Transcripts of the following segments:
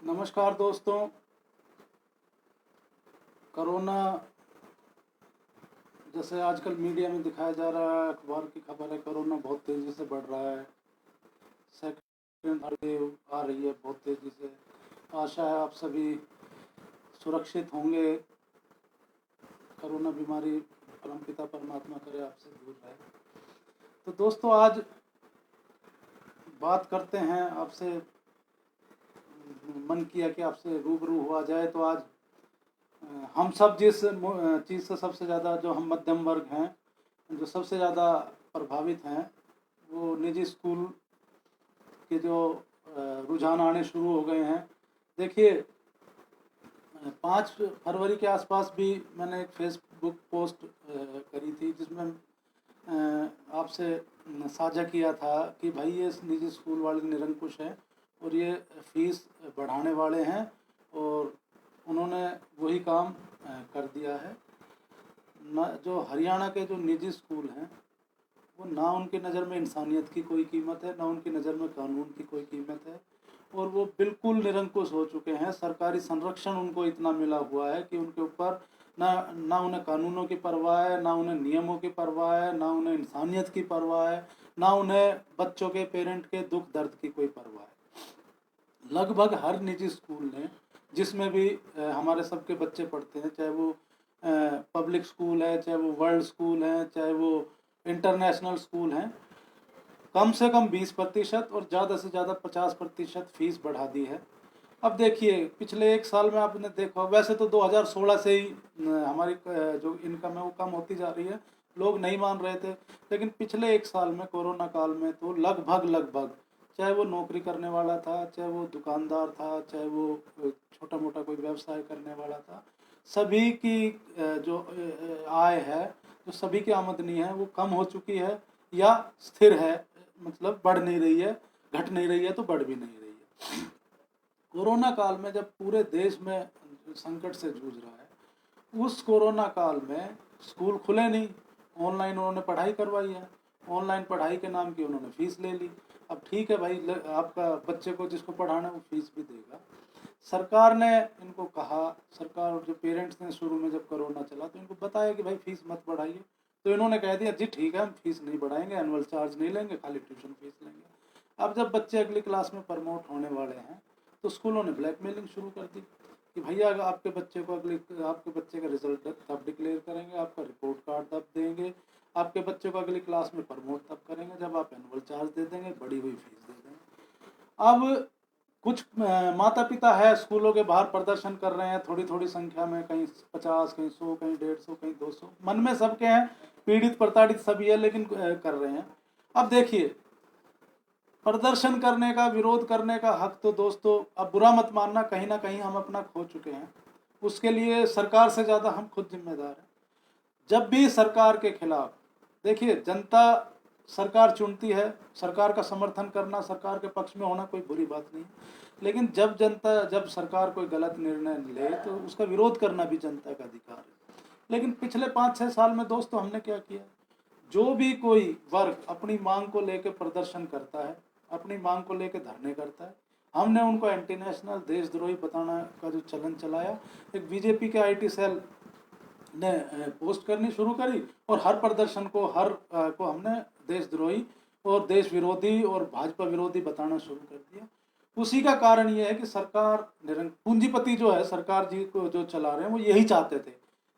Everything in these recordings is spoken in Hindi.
नमस्कार दोस्तों। कोरोना जैसे आजकल मीडिया में दिखाया जा रहा है, अखबार की खबर है, कोरोना बहुत तेज़ी से बढ़ रहा है। सेकंड वेव आ रही है बहुत तेज़ी से। आशा है आप सभी सुरक्षित होंगे। कोरोना बीमारी परमपिता परमात्मा करे आपसे दूर रहे। तो दोस्तों आज बात करते हैं आपसे, मन किया कि आपसे रूबरू हुआ जाए। तो आज हम सब जिस चीज़ से सबसे ज़्यादा, जो हम मध्यम वर्ग हैं, जो सबसे ज़्यादा प्रभावित हैं, वो निजी स्कूल के जो रुझान आने शुरू हो गए हैं। देखिए 5 फरवरी के आसपास भी मैंने एक फेसबुक पोस्ट करी थी, जिसमें आपसे साझा किया था कि भाई ये निजी स्कूल वाले निरंकुश हैं और ये फीस बढ़ाने वाले हैं, और उन्होंने वही काम कर दिया है। न जो हरियाणा के जो निजी स्कूल हैं, वो ना उनकी नज़र में इंसानियत की कोई कीमत है, ना उनकी नज़र में कानून की कोई कीमत है, और वो बिल्कुल निरंकुश हो चुके हैं। सरकारी संरक्षण उनको इतना मिला हुआ है कि उनके ऊपर ना उन्हें कानूनों की परवाह है, ना उन्हें नियमों की परवाह है, ना उन्हें इंसानियत की परवाह है, ना उन्हें बच्चों के पेरेंट के दुख दर्द की कोई परवाह है। लगभग हर निजी स्कूल ने, जिसमें भी हमारे सबके बच्चे पढ़ते हैं, चाहे वो पब्लिक स्कूल है, चाहे वो वर्ल्ड स्कूल है, चाहे वो इंटरनेशनल स्कूल हैं, कम से कम 20% और ज़्यादा से ज़्यादा 50% फीस बढ़ा दी है। अब देखिए पिछले 1 साल में आपने देखा, वैसे तो 2016 से ही हमारी जो इनकम है वो कम होती जा रही है, लोग नहीं मान रहे थे। लेकिन पिछले 1 साल में, कोरोना काल में, तो लगभग चाहे वो नौकरी करने वाला था, चाहे वो दुकानदार था, चाहे वो छोटा मोटा कोई व्यवसाय करने वाला था, सभी की जो आय है, जो सभी की आमदनी है, वो कम हो चुकी है या स्थिर है। मतलब बढ़ नहीं रही है, घट नहीं रही है, तो बढ़ भी नहीं रही है। कोरोना काल में जब पूरे देश में संकट से जूझ रहा है, उस कोरोना काल में स्कूल खुले नहीं, ऑनलाइन उन्होंने पढ़ाई करवाई है। ऑनलाइन पढ़ाई के नाम की उन्होंने फीस ले ली। अब ठीक है भाई, आपका बच्चे को जिसको पढ़ाना है वो फीस भी देगा। सरकार ने इनको कहा, सरकार और जो पेरेंट्स ने शुरू में जब कोरोना चला तो इनको बताया कि भाई फीस मत बढ़ाइए, तो इन्होंने कह दिया जी ठीक है, हम फीस नहीं बढ़ाएंगे, एनुअल चार्ज नहीं लेंगे, खाली ट्यूशन फीस लेंगे। अब जब बच्चे अगली क्लास में प्रमोट होने वाले हैं, तो स्कूलों ने ब्लैकमेलिंग शुरू कर दी कि भैया आपके बच्चे को आपके बच्चे का रिजल्ट तब डिक्लेयर करेंगे, आपका रिपोर्ट कार्ड तब देंगे, आपके बच्चे को अगली क्लास में प्रमोट तब करेंगे जब आप एनुअल चार्ज दे देंगे, बढ़ी हुई फीस दे देंगे। अब कुछ माता पिता है स्कूलों के बाहर प्रदर्शन कर रहे हैं, थोड़ी थोड़ी संख्या में, कहीं 50, कहीं 100, कहीं 150, कहीं 200, मन में सबके हैं, पीड़ित प्रताड़ित सभी है, लेकिन कर रहे हैं। अब देखिए, प्रदर्शन करने का, विरोध करने का हक तो दोस्तों, अब बुरा मत मानना, कहीं ना कहीं हम अपना खो चुके हैं। उसके लिए सरकार से ज़्यादा हम खुद जिम्मेदार हैं। जब भी सरकार के खिलाफ, देखिए जनता सरकार चुनती है, सरकार का समर्थन करना, सरकार के पक्ष में होना कोई बुरी बात नहीं है, लेकिन जब सरकार कोई गलत निर्णय ले तो उसका विरोध करना भी जनता का अधिकार है। लेकिन पिछले 5-6 साल में दोस्तों हमने क्या किया? जो भी कोई वर्ग अपनी मांग को लेकर प्रदर्शन करता है, अपनी मांग को लेकर धरने करता है, हमने उनको एंटी नेशनल, देशद्रोही बताना का जो चलन चलाया। एक बीजेपी के आईटी सेल ने पोस्ट करनी शुरू करी, और हर प्रदर्शन को, को हमने देशद्रोही और देश विरोधी और भाजपा विरोधी बताना शुरू कर दिया। उसी का कारण ये है कि सरकार, पूंजीपति जो है, सरकार जी को जो चला रहे हैं, वो यही चाहते थे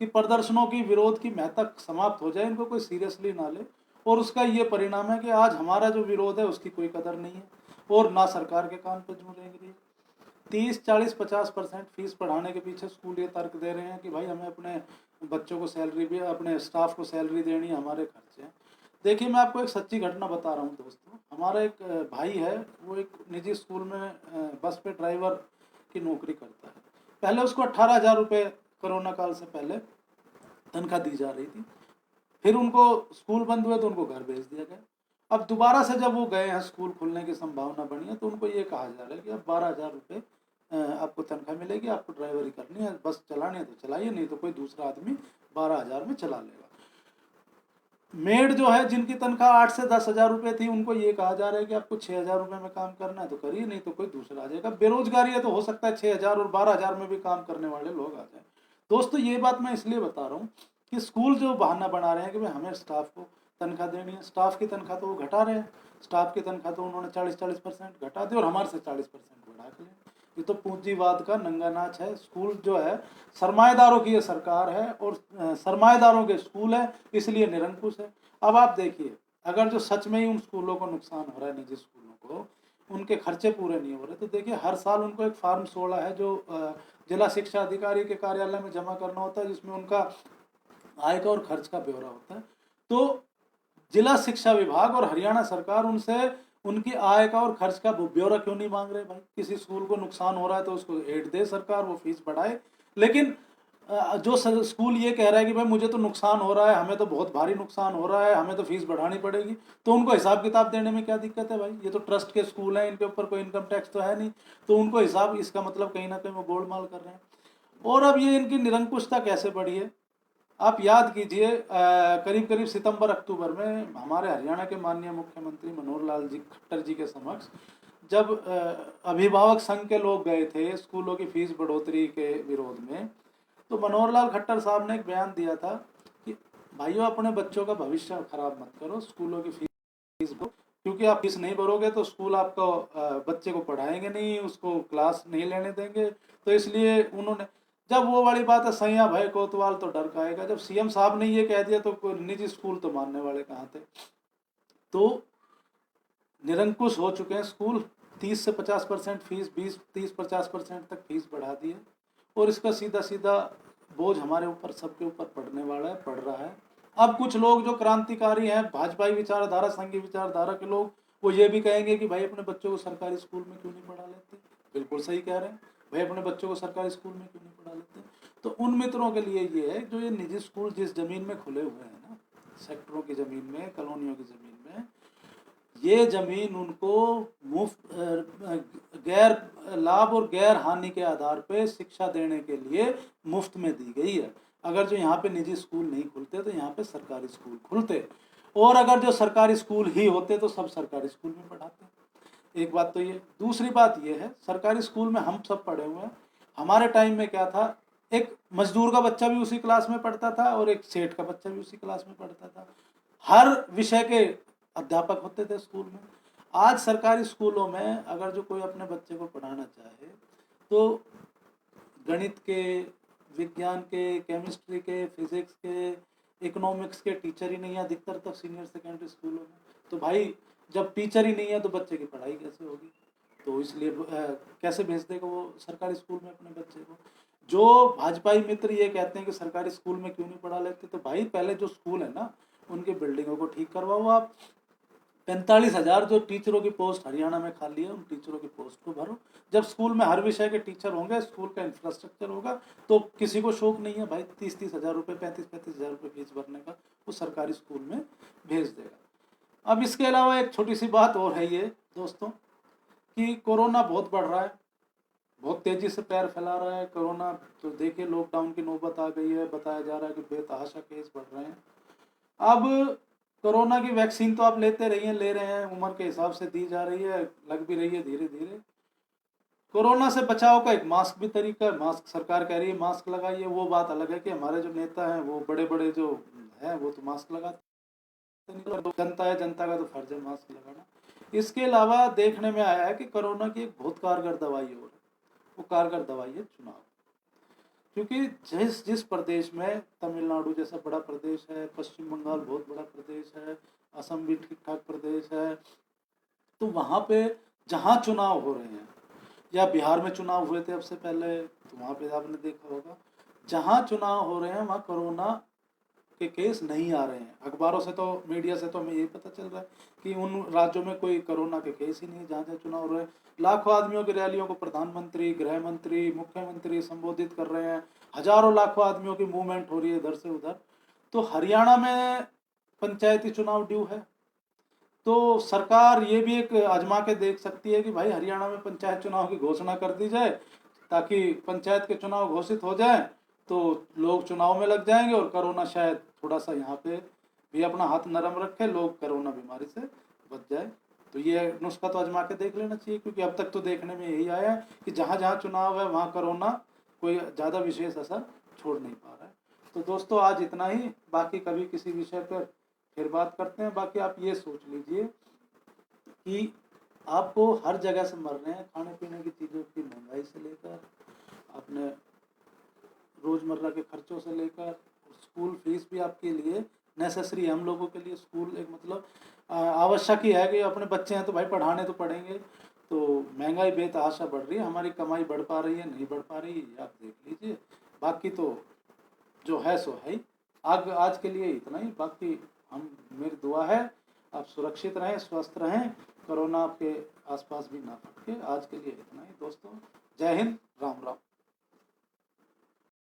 कि प्रदर्शनों की, विरोध की महत्ता समाप्त हो जाए, इनको कोई सीरियसली ना ले। और उसका ये परिणाम है कि आज हमारा जो विरोध है उसकी कोई कदर नहीं है, और ना सरकार के कान पर जू रेंग रही है। 30, 40, 50% फीस बढ़ाने के पीछे स्कूल ये तर्क दे रहे हैं कि भाई हमें अपने बच्चों को सैलरी भी, अपने स्टाफ को सैलरी देनी है, हमारे खर्चे हैं। देखिए मैं आपको एक सच्ची घटना बता रहा हूँ दोस्तों। हमारा एक भाई है, वो एक निजी स्कूल में बस पे ड्राइवर की नौकरी करता है। पहले उसको 18,000 रुपये, कोरोना काल से पहले, तनख्वाह दी जा रही थी। फिर उनको स्कूल बंद हुए तो उनको घर भेज दिया गया। अब दोबारा से जब वो गए हैं, स्कूल खुलने की संभावना बनी है, तो उनको ये कहा जा रहा है कि अब 12,000 रुपये आपको तनख्वाह मिलेगी, आपको ड्राइवरी करनी है, बस चलानी है तो चलाइए, नहीं तो कोई दूसरा आदमी 12,000 में चला लेगा। मेड जो है जिनकी तनख्वाह 8 से 10 हज़ार रुपये थी, उनको ये कहा जा रहा है कि आपको 6 हज़ार रुपये में काम करना है तो करिए, नहीं तो कोई दूसरा आ जाएगा। बेरोजगारी है तो हो सकता है 6 हज़ार और 12 हज़ार में भी काम करने वाले लोग आ जाए। दोस्तों ये बात मैं इसलिए बता रहा हूँ कि स्कूल जो बहाना बना रहे हैं कि भाई हमें स्टाफ को तनख्वाह देनी है, स्टाफ की तनख्वाह तो वो घटा रहे हैं। स्टाफ की तनख्वाह तो उन्होंने 40-40% घटा दी और हमारे से 40% बढ़ा के लिए। ये तो पूंजीवाद का नंगा नाच है। स्कूल जो है सरमाएदारों की ये सरकार है और सरमाएदारों के स्कूल है, इसलिए निरंकुश है। अब आप देखिए, अगर जो सच में ही उन स्कूलों को नुकसान हो रहा है, निजी स्कूलों को, उनके खर्चे पूरे नहीं हो रहे, तो देखिए हर साल उनको एक फॉर्म 16 है जो जिला शिक्षा अधिकारी के कार्यालय में जमा करना होता है, जिसमें उनका आय का और खर्च का ब्यौरा होता है। तो जिला शिक्षा विभाग और हरियाणा सरकार उनसे उनकी आय का और खर्च का ब्यौरा क्यों नहीं मांग रहे? भाई किसी स्कूल को नुकसान हो रहा है तो उसको एड दे सरकार, वो फीस बढ़ाए। लेकिन जो स्कूल ये कह रहा है कि भाई मुझे तो नुकसान हो रहा है, हमें तो बहुत भारी नुकसान हो रहा है, हमें तो फीस बढ़ानी पड़ेगी, तो उनको हिसाब किताब देने में क्या दिक्कत है? भाई ये तो ट्रस्ट के स्कूल हैं, इनके ऊपर कोई इनकम टैक्स तो है नहीं, तो उनको हिसाब, इसका मतलब कहीं ना कहीं वो गोलमाल कर रहे हैं। और अब ये इनकी निरंकुशता कैसे बढ़ी है? आप याद कीजिए, करीब करीब सितंबर अक्टूबर में हमारे हरियाणा के माननीय मुख्यमंत्री मनोहर लाल जी खट्टर जी के समक्ष जब अभिभावक संघ के लोग गए थे स्कूलों की फीस बढ़ोतरी के विरोध में, तो मनोहर लाल खट्टर साहब ने एक बयान दिया था कि भाइयों अपने बच्चों का भविष्य खराब मत करो, स्कूलों की फीस भरो, क्योंकि आप फीस नहीं भरोगे तो स्कूल आपको बच्चे को पढ़ाएंगे नहीं, उसको क्लास नहीं लेने देंगे। तो इसलिए उन्होंने, जब वो वाली बात है सैया भय कोतवाल तो डर खाएगा, जब सीएम साहब ने ये कह दिया तो निजी स्कूल तो मानने वाले कहाँ थे? तो निरंकुश हो चुके हैं स्कूल। 30 से 50% फीस, 20-30-50% तक फीस बढ़ा दी है और इसका सीधा सीधा बोझ हमारे ऊपर, सबके ऊपर पड़ने वाला है, पड़ रहा है। अब कुछ लोग जो क्रांतिकारी हैं, भाजपाई विचारधारा, संघी विचारधारा के लोग, वो ये भी कहेंगे कि भाई अपने बच्चों को सरकारी स्कूल में क्यों नहीं पढ़ा लेते? बिल्कुल सही कह रहे हैं, भाई अपने बच्चों को सरकारी स्कूल में क्यों नहीं पढ़ा लेते? तो उन मित्रों के लिए ये है जो ये निजी स्कूल जिस जमीन में खुले हुए हैं ना, सेक्टरों की ज़मीन में, कॉलोनियों की ज़मीन में, ये ज़मीन उनको मुफ्त गैर लाभ और गैर हानि के आधार पे शिक्षा देने के लिए मुफ्त में दी गई है। अगर जो यहाँ पे निजी स्कूल नहीं खुलते तो यहाँ पे सरकारी स्कूल खुलते, और अगर जो सरकारी स्कूल ही होते तो सब सरकारी स्कूल में पढ़ाते। एक बात तो ये। दूसरी बात ये है, सरकारी स्कूल में हम सब पढ़े हुए हैं। हमारे टाइम में क्या था, एक मजदूर का बच्चा भी उसी क्लास में पढ़ता था और एक सेठ का बच्चा भी उसी क्लास में पढ़ता था। हर विषय के अध्यापक होते थे स्कूल में। आज सरकारी स्कूलों में अगर जो कोई अपने बच्चे को पढ़ाना चाहे तो गणित के, विज्ञान के, केमिस्ट्री के, फिजिक्स के, इकोनॉमिक्स के टीचर ही नहीं है अधिकतर तो सीनियर सेकेंडरी स्कूलों में। तो भाई जब टीचर ही नहीं है तो बच्चे की पढ़ाई कैसे होगी? तो इसलिए कैसे भेज देगा वो सरकारी स्कूल में अपने बच्चे को? जो भाजपाई मित्र ये कहते हैं कि सरकारी स्कूल में क्यों नहीं पढ़ा लेते, तो भाई पहले जो स्कूल है ना उनकी बिल्डिंगों को ठीक करवाओ आप। 45,000 जो टीचरों की पोस्ट हरियाणा में खाली है, उन टीचरों की पोस्ट को भरो। जब स्कूल में हर विषय के टीचर होंगे, स्कूल का इंफ्रास्ट्रक्चर होगा, तो किसी को शौक नहीं है भाई 30-30 हज़ार रुपये, 35-35 हज़ार रुपये फीस भरने का, वो सरकारी स्कूल में भेज देगा। अब इसके अलावा एक छोटी सी बात और है ये दोस्तों, कि कोरोना बहुत बढ़ रहा है, बहुत तेज़ी से पैर फैला रहा है कोरोना। तो देखिए लॉकडाउन की नौबत आ गई है, बताया जा रहा है कि बेतहाशा केस बढ़ रहे हैं। अब कोरोना की वैक्सीन तो आप लेते रहिए, ले रहे हैं, उम्र के हिसाब से दी जा रही है, लग भी रही है धीरे धीरे। कोरोना से बचाव का एक मास्क भी तरीका है, मास्क सरकार कह रही है मास्क लगाइए। वो बात अलग है कि हमारे जो नेता हैं वो बड़े बड़े जो हैं वो तो मास्क लगाते नहीं, जनता है, जनता का तो फर्ज है मास्क लगाना। इसके अलावा देखने में आया है कि कोरोना की एक बहुत कारगर दवाई और है, वो कारगर दवाई है चुनाव। क्योंकि जिस जिस प्रदेश में, तमिलनाडु जैसा बड़ा प्रदेश है, पश्चिम बंगाल बहुत बड़ा प्रदेश है, असम भी ठीक ठाक प्रदेश है, तो वहाँ पे जहाँ चुनाव हो रहे हैं, या बिहार में चुनाव हुए थे अब से पहले, तो वहाँ पे आपने देखा होगा, जहाँ चुनाव हो रहे हैं वहाँ कोरोना के केस नहीं आ रहे हैं। अखबारों से तो, मीडिया से तो हमें यही पता चल रहा है कि उन राज्यों में कोई कोरोना के केस ही नहीं, जहाँ जहाँ चुनाव हो रहे हैं। लाखों आदमियों की रैलियों को प्रधानमंत्री, गृह मंत्री, मुख्यमंत्री संबोधित कर रहे हैं, हजारों लाखों आदमियों की मूवमेंट हो रही है इधर से उधर। तो हरियाणा में पंचायती चुनाव ड्यू है, तो सरकार ये भी एक आजमा के देख सकती है कि भाई हरियाणा में पंचायत चुनाव की घोषणा कर दी जाए, ताकि पंचायत के चुनाव घोषित हो जाएं तो लोग चुनाव में लग जाएंगे और कोरोना शायद थोड़ा सा यहाँ पे भी अपना हाथ नरम रखे, लोग कोरोना बीमारी से बच जाए। तो ये नुस्खा तो आजमा के देख लेना चाहिए, क्योंकि अब तक तो देखने में यही आया है कि जहाँ जहाँ चुनाव है वहाँ कोरोना कोई ज़्यादा विशेष असर छोड़ नहीं पा रहा है। तो दोस्तों आज इतना ही, बाकी कभी किसी विषय पर फिर बात करते हैं। बाकी आप ये सोच लीजिए कि आपको हर जगह से मर रहे हैं, खाने पीने की चीज़ों की महंगाई से लेकर अपने रोज़मर्रा के खर्चों से लेकर, स्कूल फीस भी आपके लिए नेसेसरी है। हम लोगों के लिए स्कूल एक मतलब आवश्यक ही है कि अपने बच्चे हैं तो भाई पढ़ाने तो पड़ेंगे। तो महंगाई बेतहाशा बढ़ रही है, हमारी कमाई बढ़ पा रही है नहीं बढ़ पा रही है, आप देख लीजिए। बाकी तो जो है सो है ही। आज के लिए इतना ही। बाकी हम मेरी दुआ है आप सुरक्षित रहें, स्वस्थ रहें, कोरोना आपके आसपास भी ना फटके। आज के लिए इतना ही दोस्तों, जय हिंद, राम राम।